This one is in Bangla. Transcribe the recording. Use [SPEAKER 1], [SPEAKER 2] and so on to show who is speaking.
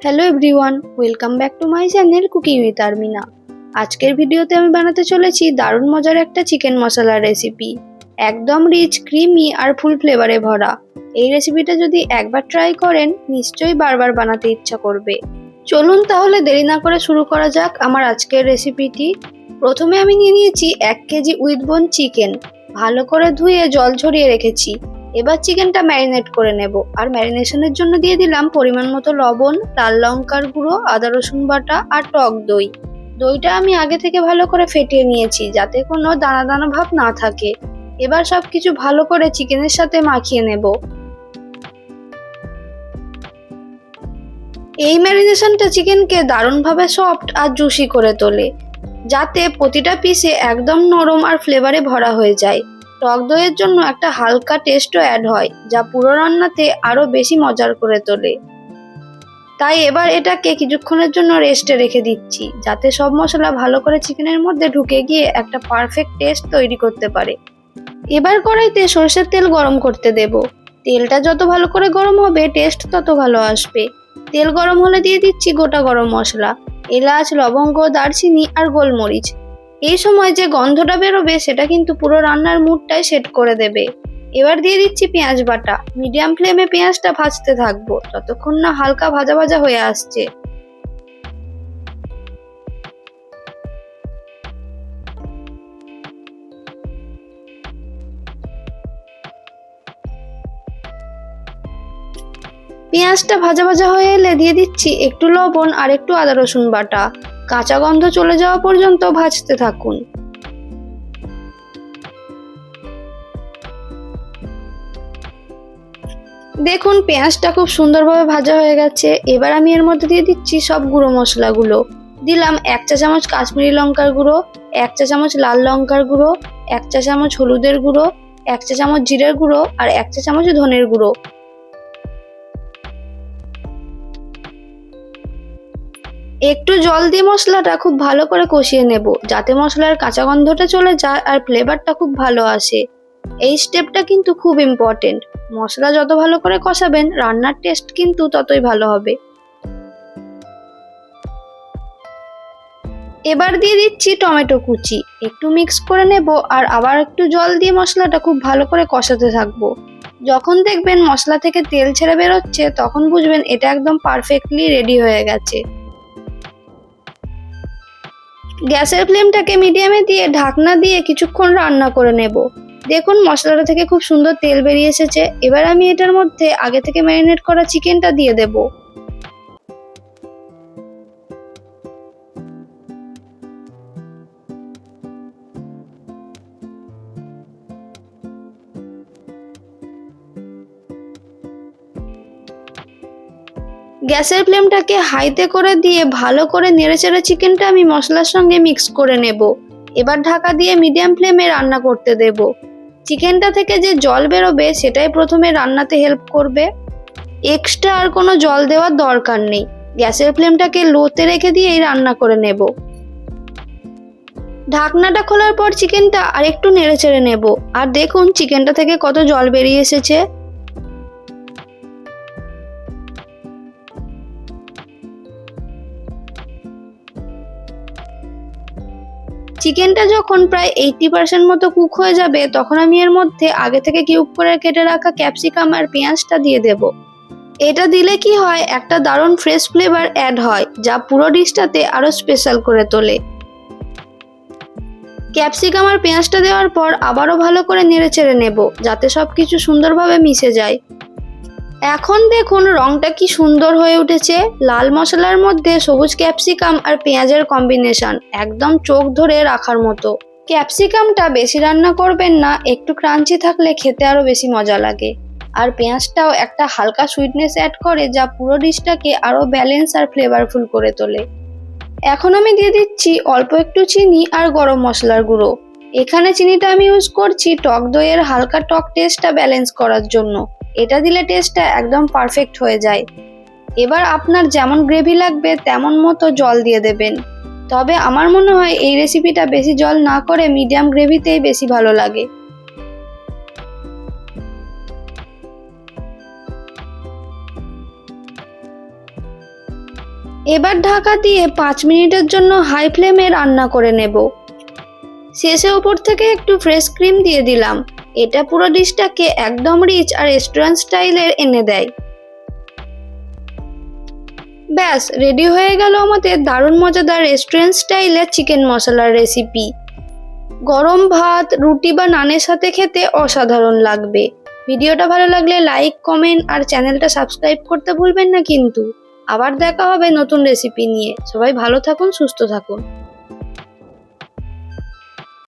[SPEAKER 1] Hello everyone, welcome back to my channel cooking with Armina. আজকের ভিডিওতে আমি বানাতে চলেছি দারুণ মজার একটা চিকেন মশলা রেসিপি। একদম রিচ, ক্রিমি আর ফুল ফ্লেভারে ভরা। এই রেসিপিটা যদি একবার ট্রাই করেন নিশ্চয়ই বারবার বানাতে ইচ্ছা করবে। চলুন তাহলে দেরি না করে শুরু করা যাক আমার আজকের রেসিপিটি। প্রথমে আমি নিয়ে নিয়েছি 1 কেজি উইথ বোন চিকেন। ভালো করে ধুয়ে জল ঝরিয়ে রেখেছি। এবার চিকেনটা ম্যারিনেট করে নেব। আর ম্যারিনেশনের জন্য দিয়ে দিলাম পরিমাণ মতো লবণ, লাল লঙ্কার গুঁড়ো, আদা রসুন বাটা আর টক দই। দইটা আমি আগে থেকে ভালো করে ফেটিয়ে নিয়েছি যাতে কোনো দানা দানা ভাব না থাকে। এবার সবকিছু ভালো করে চিকেনের সাথে মাখিয়ে নেব। এই ম্যারিনেশনটা চিকেনকে দারুণভাবে সফট আর জুসি করে তোলে, যাতে প্রতিটা পিসে একদম নরম আর ফ্লেভারে ভরা হয়ে যায়। টক দইয়ের জন্য একটা হালকা টেস্টও অ্যাড হয়, যা পুরো রান্নাতে আরো বেশি মজার করে তোলে। তাই এবার এটাকে কিছুক্ষণের জন্য রেস্টে রেখে দিচ্ছি, যাতে সব মশলা ভালো করে চিকেনের মধ্যে ঢুকে গিয়ে একটা পারফেক্ট টেস্ট তৈরি করতে পারে। এবার কড়াইতে সরষের তেল গরম করতে দেব। তেলটা যত ভালো করে গরম হবে টেস্ট তত ভালো আসবে। তেল গরম হলে দিয়ে দিচ্ছি গোটা গরম মশলা, এলাচ, লবঙ্গ, দারচিনি আর গোলমরিচ। এই সময় যে গন্ধটা বেরোবে সেটা কিন্তু পুরো রান্নার মুডটাই সেট করে দেবে। এবার দিয়ে দিচ্ছি পেঁয়াজ বাটা। মিডিয়াম ফ্লেমে পেঁয়াজটা ভাজতে থাকবো যতক্ষণ না হালকা ভাজা ভাজা হয়ে আসছে। পেঁয়াজটা ভাজা ভাজা হয়ে এলে দিয়ে দিচ্ছি একটু লবণ আর একটু আদা রসুন বাটা। কাঁচা গন্ধ চলে যাওয়া পর্যন্ত ভাজতে থাকুন। দেখুন পেঁয়াজটা খুব সুন্দরভাবে ভাজা হয়ে গেছে। এবার আমি এর মধ্যে দিয়ে দিচ্ছি সব গুঁড়ো মশলাগুলো। দিলাম 1 চা চামচ কাশ্মীরি লঙ্কার গুঁড়ো, 1 চা চামচ লাল লঙ্কার গুঁড়ো, 1 চা চামচ হলুদের গুঁড়ো, 1 চা চামচ জিরের গুঁড়ো আর 1 চা চামচ ধনের গুঁড়ো। একটু জল দিয়ে মশলাটা খুব ভালো করে কষিয়ে নেব, যাতে মশলার কাঁচা গন্ধটা চলে যায় আর ফ্লেভারটা খুব ভালো আসে। এই স্টেপটা কিন্তু খুব ইম্পর্টেন্ট। মশলা যত ভালো করে কষাবেন রান্নার টেস্ট কিন্তু ততই ভালো হবে। এবার দিয়ে দিচ্ছি টমেটো কুচি। একটু মিক্স করে নেব আর আবার একটু জল দিয়ে মশলাটা খুব ভালো করে কষাতে থাকবো। যখন দেখবেন মশলা থেকে তেল ছেড়ে বেরোচ্ছে তখন বুঝবেন এটা একদম পারফেক্টলি রেডি হয়ে গেছে। গ্যাসের ফ্লেমটাকে মিডিয়ামে দিয়ে ঢাকনা দিয়ে কিছুক্ষণ রান্না করে নেব। দেখুন মশলাটা থেকে খুব সুন্দর তেল বেরিয়ে এসেছে। এবার আমি এটার মধ্যে আগে থেকে ম্যারিনেট করা চিকেনটা দিয়ে দেব। গ্যাসের ফ্লেমটাকে হাইতে করে দিয়ে ভালো করে নেড়েচেড়ে চিকেনটা আমি মশলার সঙ্গে মিক্স করে নেব। এবার ঢাকা দিয়ে মিডিয়াম ফ্লেমে রান্না করতে দেব। চিকেনটা থেকে যে জল বেরোবে সেটাই প্রথমে রান্নাতে হেল্প করবে। এক্সট্রা আর কোনো জল দেওয়ার দরকার নেই। গ্যাসের ফ্লেমটাকে লোতে রেখে দিয়েই রান্না করে নেব। ঢাকনাটা খোলার পর চিকেনটা আর একটু নেড়েচেড়ে নেব। আর দেখুন চিকেনটা থেকে কত জল বেরিয়ে এসেছে। চিকেনটা যখন প্রায় 80% মতো কুক হয়ে যাবে তখন আমি এর মধ্যে আগে থেকে কিউব করে কেটে রাখা ক্যাপসিকাম আর পেঁয়াজটা দিয়ে দেব। এটা দিলে কি হয়, একটা দারুণ ফ্রেশ ফ্লেভার অ্যাড হয়, যা পুরো ডিশটাতে আরো স্পেশাল করে তোলে। ক্যাপসিকাম আর পেঁয়াজটা দেওয়ার পর আবারও ভালো করে নেড়েচেড়ে নেব, যাতে সবকিছু সুন্দরভাবে মিশে যায়। এখন দেখুন রংটা কি সুন্দর হয়ে উঠেছে। লাল মশলার মধ্যে সবুজ ক্যাপসিকাম আর পেঁয়াজের কম্বিনেশন একদম চোখ ধরে রাখার মতো। ক্যাপসিকামটা বেশি রান্না করবেন না, একটু ক্রাঞ্চি থাকলে খেতে আরো বেশি মজা লাগে। আর পেঁয়াজটাও একটা হালকা সুইটনেস অ্যাড করে, যা পুরো ডিশটাকে আরো ব্যালেন্স আর ফ্লেভারফুল করে তোলে। এখন আমি দিয়ে দিচ্ছি অল্প একটু চিনি আর গরম মশলার গুঁড়ো। এখানে চিনিটা আমি ইউজ করছি টক দইয়ের হালকা টক টেস্টটা ব্যালেন্স করার জন্য। এটা দিলে টেস্টটা একদম পারফেক্ট হয়ে যায়। এবার আপনার যেমন গ্রেভি লাগবে তেমন মতো জল দিয়ে দেবেন। তবে আমার মনে হয় এই রেসিপিটা বেশি জল না করে মিডিয়াম গ্রেভিতেই বেশি ভালো লাগে। এবার ঢাকা দিয়ে 5 মিনিটের জন্য হাই ফ্লেমে রান্না করে নেব। শেষে ওপর থেকে একটু ফ্রেশ ক্রিম দিয়ে দিলাম। এটা পুরো ডিশটাকে একদম রিচ আর রেস্টুরেন্ট স্টাইলের এনে দেয়। ব্যাস রেডি হয়ে গেল আমাদের দারুণ মজাদার রেস্টুরেন্ট স্টাইলের চিকেন মশলার রেসিপি। গরম ভাত, রুটি বা নানের সাথে খেতে অসাধারণ লাগবে। ভিডিওটা ভালো লাগলে লাইক, কমেন্ট আর চ্যানেলটা সাবস্ক্রাইব করতে ভুলবেন না কিন্তু। আবার দেখা হবে নতুন রেসিপি নিয়ে। সবাই ভালো থাকুন, সুস্থ থাকুন।